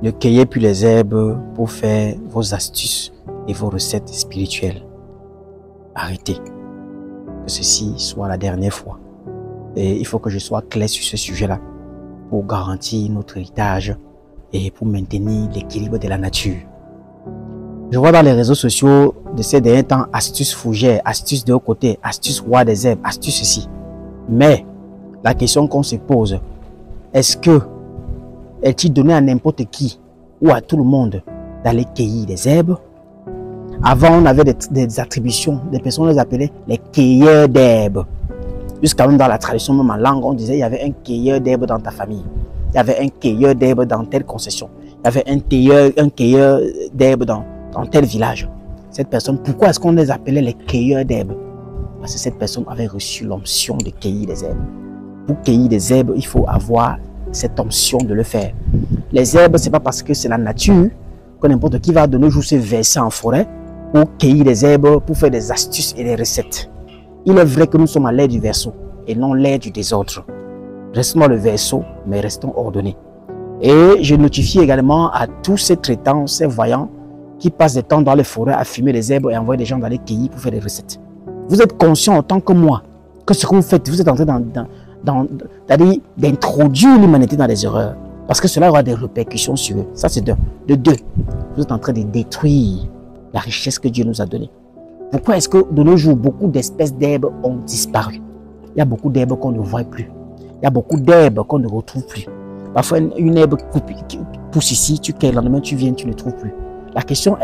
Ne cueillez plus les herbes pour faire vos astuces et vos recettes spirituelles. Arrêtez. Que ceci soit la dernière fois. Et il faut que je sois clair sur ce sujet-là pour garantir notre héritage et pour maintenir l'équilibre de la nature. Je vois dans les réseaux sociaux de ces derniers temps astuces fougères, astuces de haut côté, astuces roi des herbes, astuces ceci. Mais la question qu'on se pose, est-ce que est-il donné à n'importe qui ou à tout le monde d'aller cueillir des herbes? Avant, on avait des attributions, des personnes les appelaient les cueilleurs d'herbes. Jusqu'à même dans la tradition, même en langue, on disait il y avait un cueilleur d'herbes dans ta famille. Il y avait un cueilleur d'herbes dans telle concession. Il y avait un cueilleur d'herbes dans tel village. Cette personne, pourquoi est-ce qu'on les appelait les cueilleurs d'herbes? Parce que cette personne avait reçu l'onction de cueillir des herbes. Pour cueillir des herbes, il faut avoir cette onction de le faire. Les herbes, ce n'est pas parce que c'est la nature que n'importe qui va de nos jours se verser en forêt pour cueillir des herbes, pour faire des astuces et des recettes. Il est vrai que nous sommes à l'ère du verseau et non l'ère du désordre. Restons dans le verseau, mais restons ordonnés. Et je notifie également à tous ces traitants, ces voyants qui passent du temps dans les forêts à fumer les herbes et envoyer des gens dans les cueillir pour faire des recettes. Vous êtes conscient autant que moi que ce que vous faites, vous êtes en train d'introduire l'humanité dans des erreurs. Parce que cela aura des répercussions sur eux. Ça, c'est de deux. Vous êtes en train de détruire la richesse que Dieu nous a donnée. Pourquoi est-ce que de nos jours, beaucoup d'espèces d'herbes ont disparu? Il y a beaucoup d'herbes qu'on ne voit plus. Il y a beaucoup d'herbes qu'on ne retrouve plus. Parfois, une herbe pousse ici, tu cueilles, le lendemain tu viens, tu ne trouves plus. La question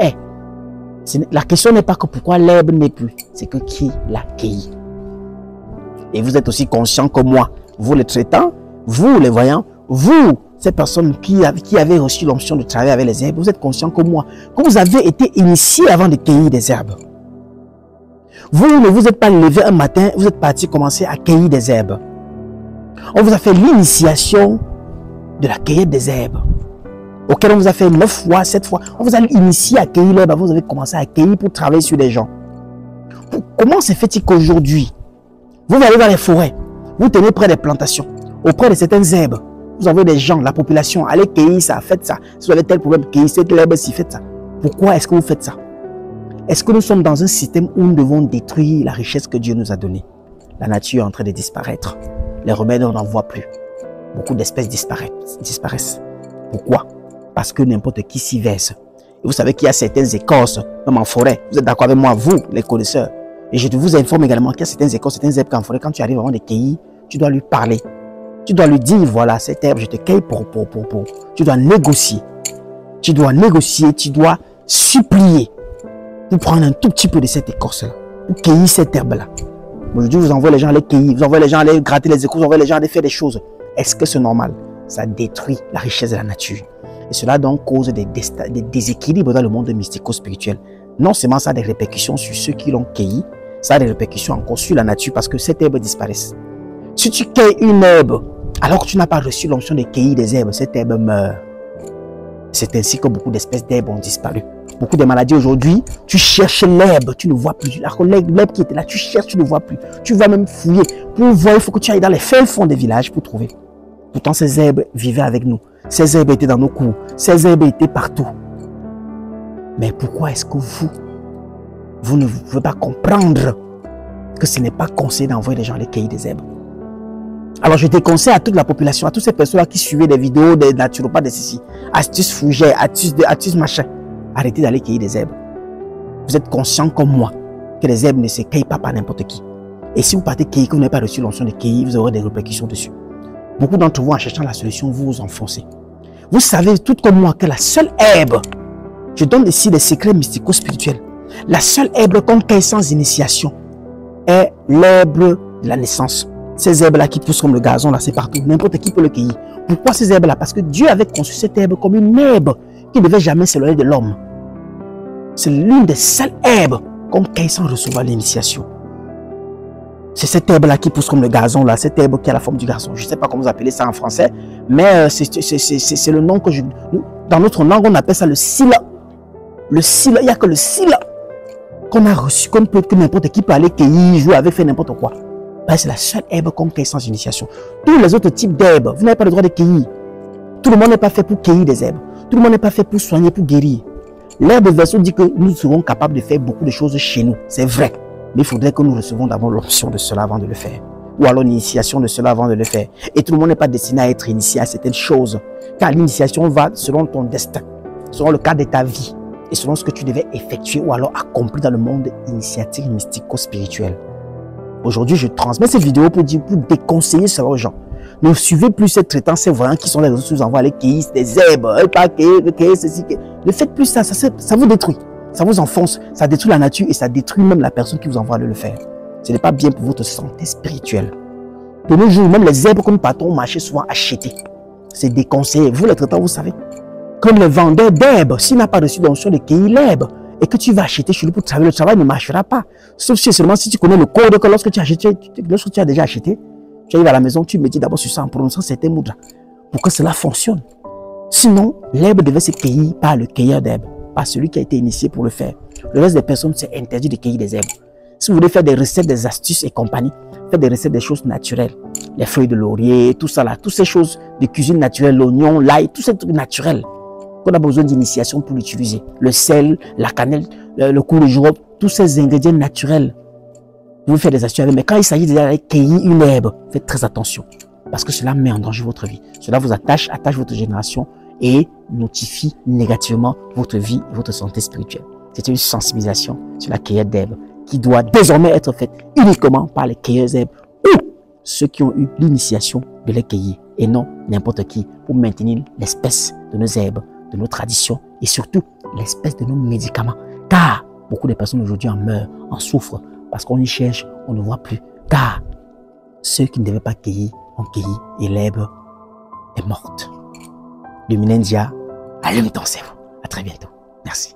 n'est pas que pourquoi l'herbe n'est plus, c'est que qui l'a cueillie. Et vous êtes aussi conscient que moi, vous les traitants, vous les voyants, vous, ces personnes qui avaient reçu l'onction de travailler avec les herbes, vous êtes conscient que moi, que vous avez été initié avant de cueillir des herbes. Vous ne vous êtes pas levé un matin, vous êtes parti commencer à cueillir des herbes. On vous a fait l'initiation de la cueillette des herbes, auquel on vous a fait 9 fois, 7 fois. On vous a initié à cueillir l'herbe, vous avez commencé à cueillir pour travailler sur les gens. Comment se fait-il qu'aujourd'hui, vous allez dans les forêts, vous tenez près des plantations, auprès de certaines herbes, vous avez des gens, la population, allez cueillir ça, faites ça. Si vous avez tel problème, cueillez cette herbe, si faites ça. Pourquoi est-ce que vous faites ça? Est-ce que nous sommes dans un système où nous devons détruire la richesse que Dieu nous a donnée? La nature est en train de disparaître. Les remèdes, on n'en voit plus. Beaucoup d'espèces disparaissent. Pourquoi? Parce que n'importe qui s'y verse. Et vous savez qu'il y a certaines écorces, même en forêt. Vous êtes d'accord avec moi, vous, les connaisseurs. Et je vous informe également qu'il y a certaines écorces, certaines herbes qu'en forêt, quand tu arrives avant de cueillir, tu dois lui parler. Tu dois lui dire, voilà, cette herbe, je te cueille pour. Tu dois négocier. Tu dois supplier pour prendre un tout petit peu de cette écorce-là, pour cueillir cette herbe-là. Aujourd'hui, vous envoyez les gens à les cueillir, vous envoyez les gens à aller gratter les écorces, vous envoyez les gens à aller faire des choses. Est-ce que c'est normal? Ça détruit la richesse de la nature. Et cela donc cause des déséquilibres dans le monde mystico-spirituel. Non seulement ça a des répercussions sur ceux qui l'ont cueilli, ça a des répercussions encore sur la nature parce que cette herbe disparaît. Si tu cueilles une herbe, alors que tu n'as pas reçu l'onction de cueillir des herbes, cette herbe meurt. C'est ainsi que beaucoup d'espèces d'herbes ont disparu. Beaucoup de maladies aujourd'hui, tu cherches l'herbe, tu ne vois plus. L'herbe qui était là, tu cherches, tu ne vois plus. Tu vas même fouiller. Pour voir, il faut que tu ailles dans les fins fonds des villages pour trouver. Pourtant, ces herbes vivaient avec nous. Ces herbes étaient dans nos cours. Ces herbes étaient partout. Mais pourquoi est-ce que vous ne pouvez pas comprendre que ce n'est pas conseillé d'envoyer les gens aller cueillir des herbes? Alors je déconseille à toute la population, à toutes ces personnes qui suivaient des vidéos des naturopathes, de ceci, astuces fougères, astuces machin. Arrêtez d'aller cueillir des herbes. Vous êtes conscient comme moi que les herbes ne se cueillent pas par n'importe qui. Et si vous partez cueillir, que vous n'avez pas reçu l'onction de cueillir, vous aurez des répercussions dessus. Beaucoup d'entre vous, en cherchant la solution, vous vous enfoncez. Vous savez, tout comme moi, que la seule herbe, je donne ici des secrets mystico-spirituels, la seule herbe qu'on cueille sans initiation est l'herbe de la naissance. Ces herbes-là qui poussent comme le gazon, là, c'est partout. N'importe qui peut le cueillir. Pourquoi ces herbes-là? Parce que Dieu avait conçu cette herbe comme une herbe qui ne devait jamais s'éloigner de l'homme. C'est l'une des seules herbes qu'on cueille sans recevoir l'initiation. C'est cette herbe-là qui pousse comme le gazon, là, cette herbe qui a la forme du gazon. Je ne sais pas comment vous appelez ça en français, mais c'est le nom que dans notre langue, on appelle ça le scylla. Le scylla, il n'y a que le scylla qu'on a reçu, que n'importe qui peut aller cueillir, jouer avec, faire n'importe quoi. C'est la seule herbe qu'on cueille sans initiation. Tous les autres types d'herbes, vous n'avez pas le droit de cueillir. Tout le monde n'est pas fait pour cueillir des herbes. Tout le monde n'est pas fait pour soigner, pour guérir. L'herbe verso dit que nous serons capables de faire beaucoup de choses chez nous. C'est vrai. Mais il faudrait que nous recevons d'abord l'option de cela avant de le faire. Ou alors l'initiation de cela avant de le faire. Et tout le monde n'est pas destiné à être initié à certaines choses. Car l'initiation va selon ton destin, selon le cadre de ta vie et selon ce que tu devais effectuer ou alors accomplir dans le monde initiatique, mystico-spirituel. Aujourd'hui, je transmets cette vidéo pour déconseiller cela aux gens. Ne suivez plus ces traitants, ces voyants qui sont les réseaux sociaux, envoient les kéis, des herbes, ceci. Ne faites plus ça, ça vous détruit. Ça vous enfonce, ça détruit la nature et ça détruit même la personne qui vous envoie le faire. Ce n'est pas bien pour votre santé spirituelle. De nos jours, même les herbes que nous partons au marché souvent acheter, c'est déconseillé. Vous les traitants, vous savez, comme les vendeurs d'herbes, s'il n'a pas reçu d'onction de cueillir l'herbe et que tu vas acheter chez lui pour travailler, le travail ne marchera pas. Sauf si seulement si tu connais le code que lorsque tu as déjà acheté, tu arrives à la maison, tu médites d'abord sur ça en prononçant certains mots pour que cela fonctionne. Sinon, l'herbe devait se cueillir par le cueilleur d'herbe, par celui qui a été initié pour le faire. Le reste des personnes, c'est interdit de cueillir des herbes. Si vous voulez faire des recettes, des astuces et compagnie, faites des recettes des choses naturelles. Les feuilles de laurier, tout ça là, toutes ces choses de cuisine naturelle, l'oignon, l'ail, tous ces trucs naturels qu'on a besoin d'initiation pour l'utiliser. Le sel, la cannelle, le cou de jour, tous ces ingrédients naturels. Vous faites des astuces avec, mais quand il s'agit d'aller cueillir une herbe, faites très attention. Parce que cela met en danger votre vie. Cela vous attache votre génération et notifie négativement votre vie et votre santé spirituelle. C'est une sensibilisation sur la cueillette d'herbes qui doit désormais être faite uniquement par les cueilleurs d'herbes ou ceux qui ont eu l'initiation de les cueillir et non n'importe qui pour maintenir l'espèce de nos herbes, de nos traditions et surtout l'espèce de nos médicaments. Car beaucoup de personnes aujourd'hui en meurent, en souffrent parce qu'on y cherche, on ne voit plus. Car ceux qui ne devaient pas cueillir ont cueilli et l'herbe est morte. Luminendia, allume ton cerveau. À très bientôt. Merci.